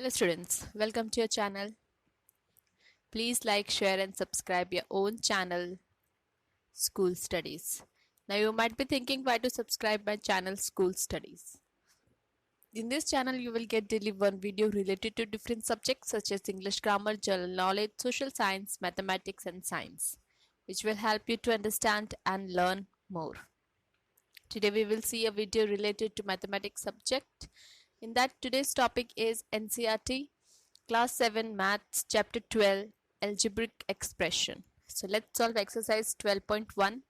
Hello students, welcome to your channel. Please like, share and subscribe your own channel School Studies. Now you might be thinking why to subscribe my channel School Studies. In this channel you will get daily one video related to different subjects such as English grammar, general knowledge, social science, mathematics and science, which will help you to understand and learn more. Today we will see a video related to mathematics subject. In that today's topic is NCERT Class 7 Maths Chapter 12 Algebraic Expression. So let's solve exercise 12.1.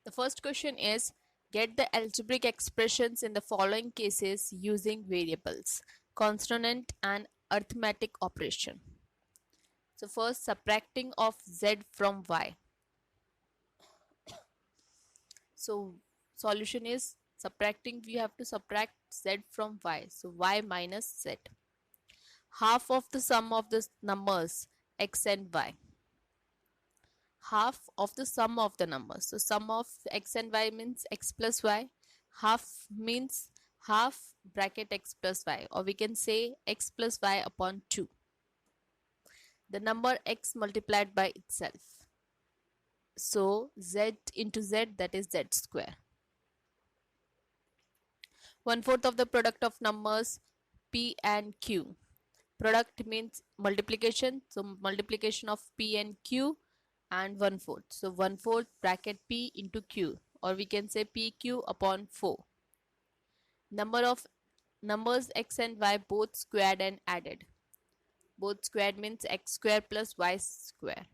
The first question is get the algebraic expressions in the following cases using variables, consonant and arithmetic operation. So first, subtracting of z from y. So solution is subtracting, we have to subtract z from y. So y minus z. Half of the sum of the numbers x and y. Half of the sum of the numbers. So sum of x and y means x plus y. Half means half bracket x plus y, or we can say x plus y upon 2. The number x multiplied by itself. So z into z, that is z square. 1/4 of the product of numbers p and q. Product means multiplication, so multiplication of p and q and 1/4. So 1/4 bracket p into q, or we can say pq upon 4. Number of numbers x and y both squared and added. Both squared means x square plus y square.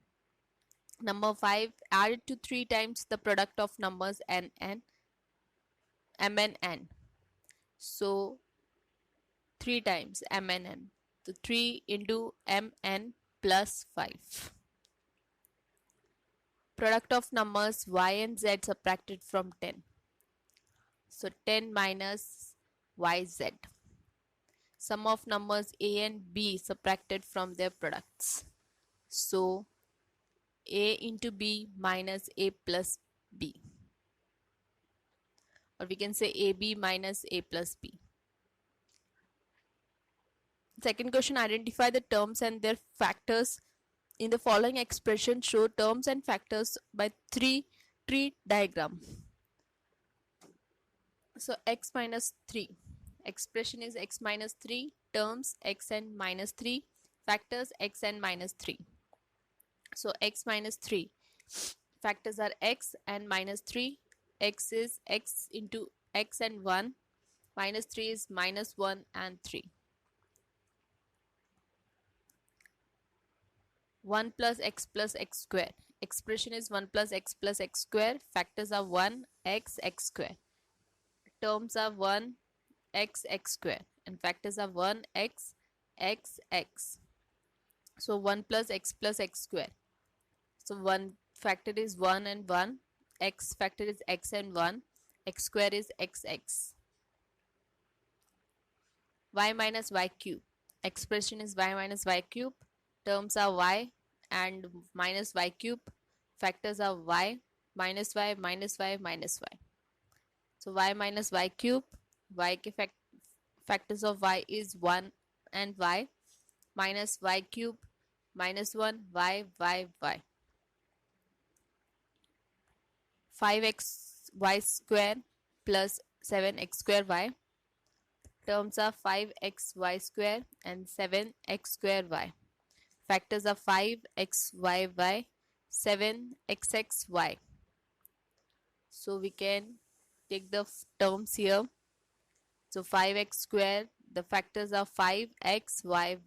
Number 5 added to 3 times the product of numbers n and m and n. So 3 times m and n. So 3 into m n plus 5. Product of numbers y and z subtracted from 10. So 10 minus yz. Sum of numbers a and b subtracted from their products. So a into b minus a plus b. Or we can say ab minus a plus b. Second question, identify the terms and their factors in the following expression. Show terms and factors by tree diagram. So x minus 3. Expression is x minus 3. Terms x and minus 3. Factors x and minus 3. So x minus 3. Factors are x and minus 3. X is x into x and 1. Minus 3 is minus 1 and 3. 1 plus x square. Expression is 1 plus x square. Factors are 1, x square. Terms are 1, x square. And factors are 1, x. So 1 plus x square. So 1 factor is 1 and 1. X factor is x and 1. X square is x. Y minus y cube. Expression is y minus y cube. Terms are y and minus y cube. Factors are y, minus y, minus y, minus y. So y minus y cube. Y factors of y is 1 and y. Minus y cube, minus 1, y. 5x y square plus 7x square y. Terms are 5x y square and 7x square y. Factors are 5x y, 7x y. So we can take the terms here. So 5x square, the factors are 5x y.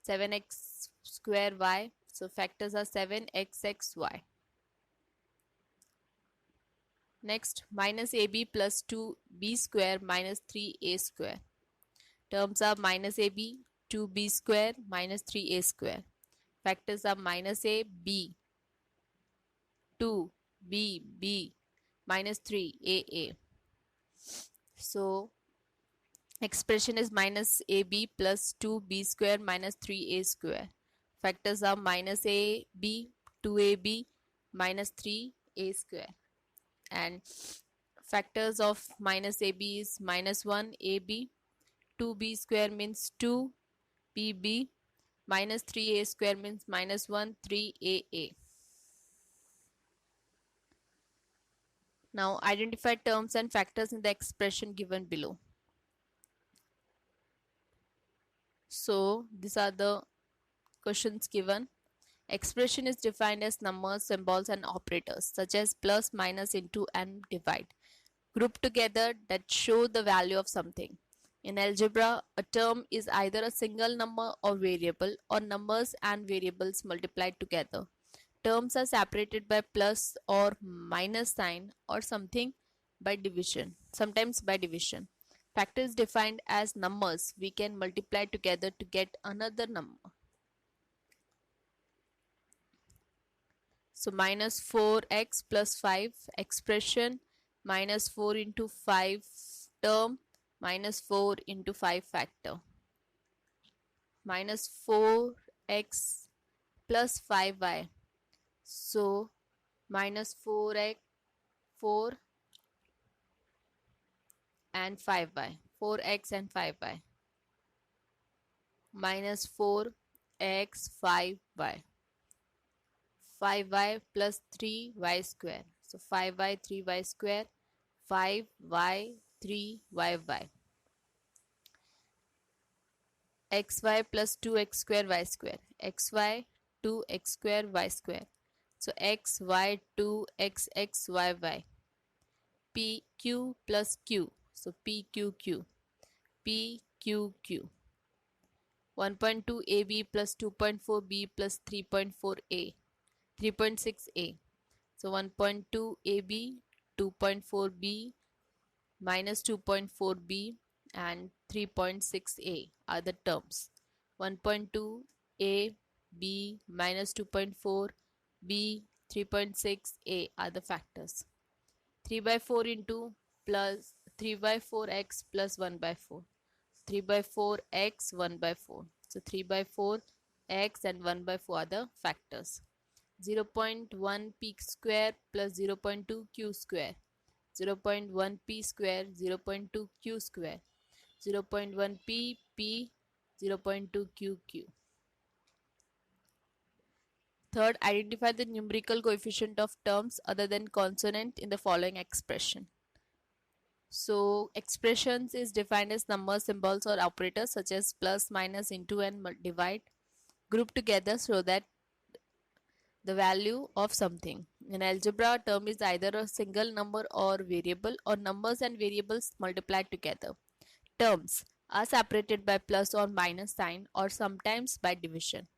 7x square y, so factors are 7x y. Next, minus ab plus 2b square minus 3a square. Terms are minus ab, 2b square minus 3a square. Factors are minus a, b, 2, b, minus 3, a. So expression is minus ab plus 2b square minus 3a square. Factors are minus ab, 2ab, minus 3a square. And factors of minus ab is minus 1 ab, 2b square means 2bb, minus 3a square means minus 1 3aa. Now identify terms and factors in the expression given below. So these are the questions given. Expression is defined as numbers, symbols and operators such as plus, minus, into and divide grouped together that show the value of something. In algebra, a term is either a single number or variable, or numbers and variables multiplied together. Terms are separated by plus or minus sign or something by division, sometimes by division. Factor is defined as numbers we can multiply together to get another number. So minus 4x plus 5 expression, minus 4 into 5 term, minus 4 into 5 factor. Minus 4x plus 5y. So minus 4x, 4 and 5y. 4x and 5y. Minus 4x, 5y. 5y plus 3y square. So 5y, 3y square, 5y, 3yy. xy plus 2x square y square. xy, 2x square y square. So xy, 2xxyy. pq plus q. So pqqq. pqqq. 1.2 ab plus 2.4 b plus 3.4 a. 3.6a. So 1.2 AB, 2.4 B, minus 2.4 B and 3.6 A are the terms. 1.2 A, B, minus 2.4 B, 3.6 A are the factors. 3 by 4 into plus 3 by 4x plus 1 by 4. 3 by 4x, 1 by 4. So 3 by 4 x and 1 by 4 are the factors. 0.1 p square plus 0.2 q square. 0.1 p square, 0.2 q square. 0.1 p, 0.2 q. Third, identify the numerical coefficient of terms other than consonant in the following expression. So expressions is defined as numbers, symbols or operators such as plus, minus, into and divide grouped together so that the value of something. In algebra, a term is either a single number or variable, or numbers and variables multiplied together. Terms are separated by plus or minus sign or sometimes by division.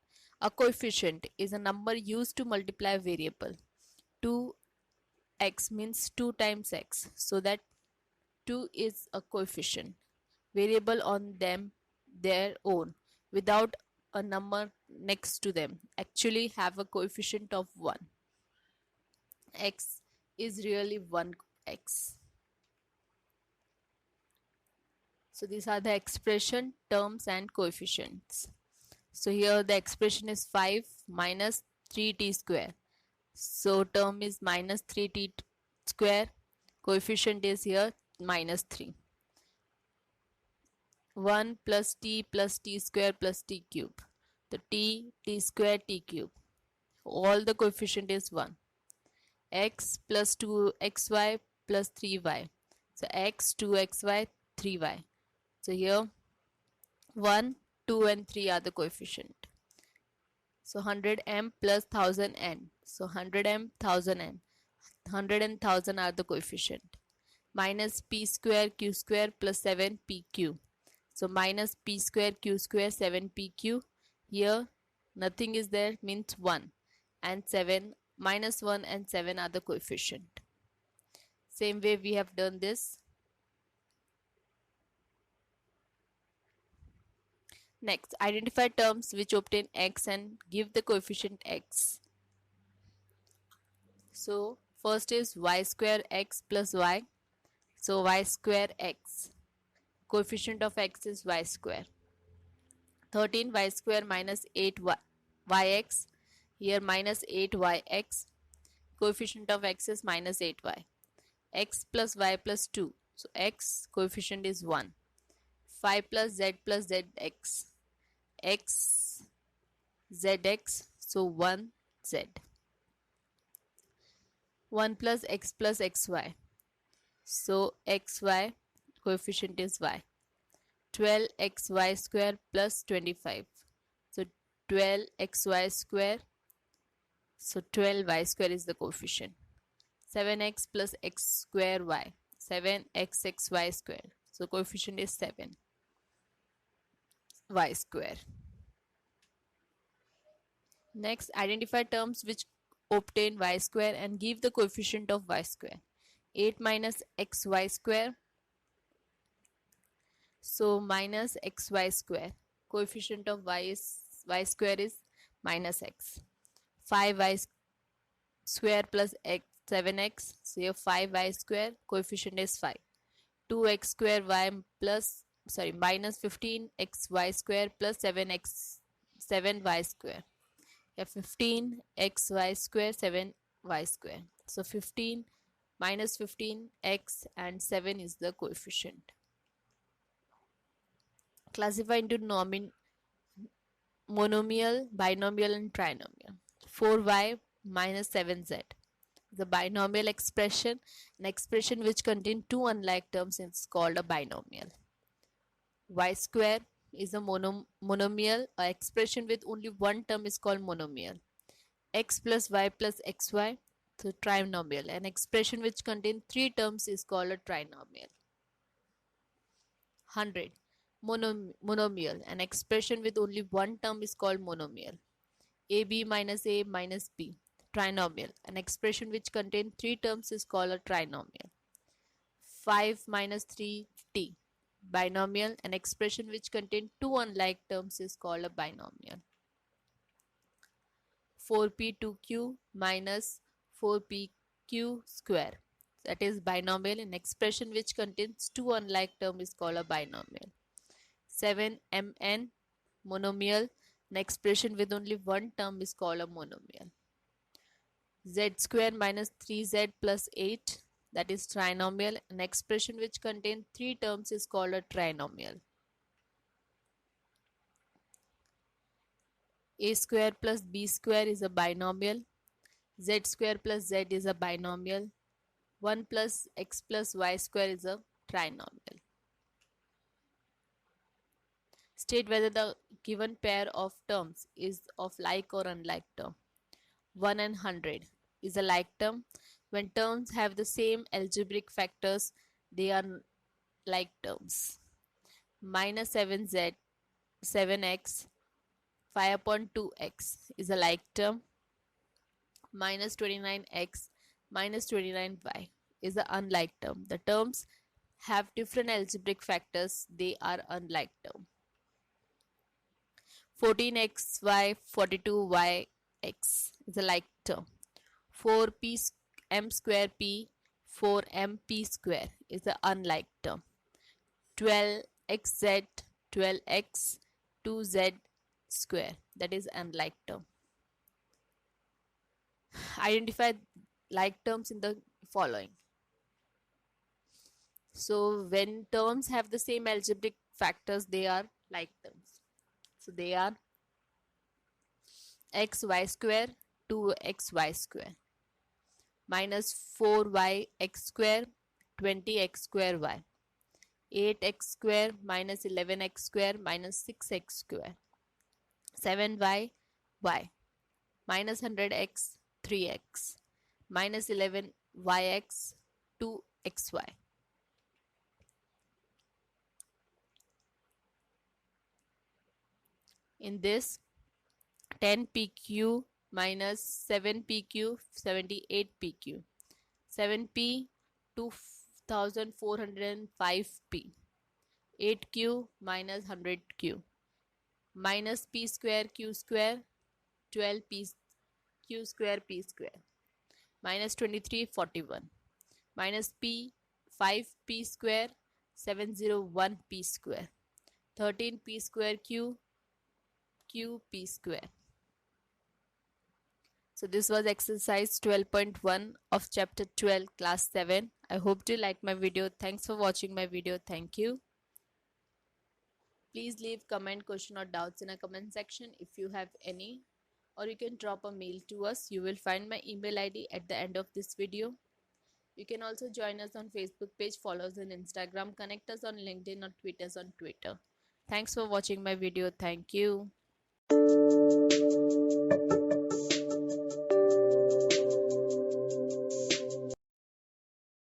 A coefficient is a number used to multiply a variable. 2x means 2 times x, so that 2 is a coefficient variable on their own without a number next to them actually have a coefficient of 1. X is really 1x. So these are the expression, terms and coefficients. So here the expression is 5 minus 3t square. So term is minus 3t square. Coefficient is here minus 3. 1 plus t square plus t cube. The t square, t cube. All the coefficient is 1. X plus 2xy plus 3y. So x, 2xy, 3y. So here 1, 2 and 3 are the coefficient. So 100m plus 1000n. So 100m, 1000n. 100 and 1000 are the coefficient. Minus p square q square plus 7pq. So minus p square q square 7pq. Here nothing is there means 1 and 7, minus 1 and 7 are the coefficient. Same way we have done this. Next, identify terms which obtain x and give the coefficient x. So first is y square x plus y. So y square x. Coefficient of x is y square. 13 y square minus 8 yx. Here minus 8 yx. Coefficient of x is minus 8y. X plus y plus 2. So x coefficient is 1. 5 plus zx, x zx, so 1z. 1 plus xy, so xy coefficient is y. 12xy square plus 25, so 12xy square, so 12y square is the coefficient. 7x plus x square y, 7xxy square, so coefficient is 7 y square. Next, identify terms which obtain y square and give the coefficient of y square. 8 minus xy square, so minus xy square, coefficient of y square is minus x. 5y square plus x, 7x, so here 5y square, coefficient is 5. 2x square y plus, sorry, minus 15xy square plus 7y square. Yeah, 15xy square, 7y square. So 15 minus 15x and 7 is the coefficient. Classify into monomial, binomial and trinomial. 4y minus 7z. The binomial expression, an expression which contains two unlike terms, is called a binomial. Y square is a monomial. An expression with only one term is called monomial. X plus y plus xy, so trinomial. An expression which contains three terms is called a trinomial. 100. Monomial. An expression with only one term is called monomial. AB minus A minus B. Trinomial. An expression which contains three terms is called a trinomial. 5 minus 3t. Binomial. An expression which contains two unlike terms is called a binomial. 4p2q minus 4pq square, that is binomial. An expression which contains two unlike terms is called a binomial. 7mn monomial. An expression with only one term is called a monomial. Z square minus 3z plus 8, that is trinomial. An expression which contains three terms is called a trinomial. A square plus b square is a binomial. Z square plus z is a binomial. 1 plus x plus y square is a trinomial. State whether the given pair of terms is of like or unlike term. 1 and 100 is a like term. When terms have the same algebraic factors, they are like terms. Minus 7z, 7x, 5 upon 2x is a like term. Minus 29x, minus 29y is the unlike term. The terms have different algebraic factors, they are unlike term. 14xy, 42yx is a like term. 4p m square p, 4mp square is the unlike term. 12xz, 12x, 2z square, that is unlike term. Identify like terms in the following. So when terms have the same algebraic factors, they are like terms. So they are xy square, 2xy square, minus 4yx square, 20x square y, 8x square minus 11x square minus 6x square, 7y y, minus 100x, 3x, minus 11yx, 2xy. In this, 10pq minus 7pq, 78pq, 7p, 2405p, 8q minus 100q, minus p square q square, 12p q square p square, minus 2341, minus p, 5p square, 701p square, 13p square q, qp square. So this was exercise 12.1 of chapter 12 class 7. I hope you like my video. Thanks for watching my video. Thank you. Please leave comment, question or doubts in a comment section if you have any, or you can drop a mail to us. You will find my email ID at the end of this video. You can also join us on Facebook page, follow us on Instagram, connect us on LinkedIn or tweet us on Twitter. Thanks for watching my video. Thank you.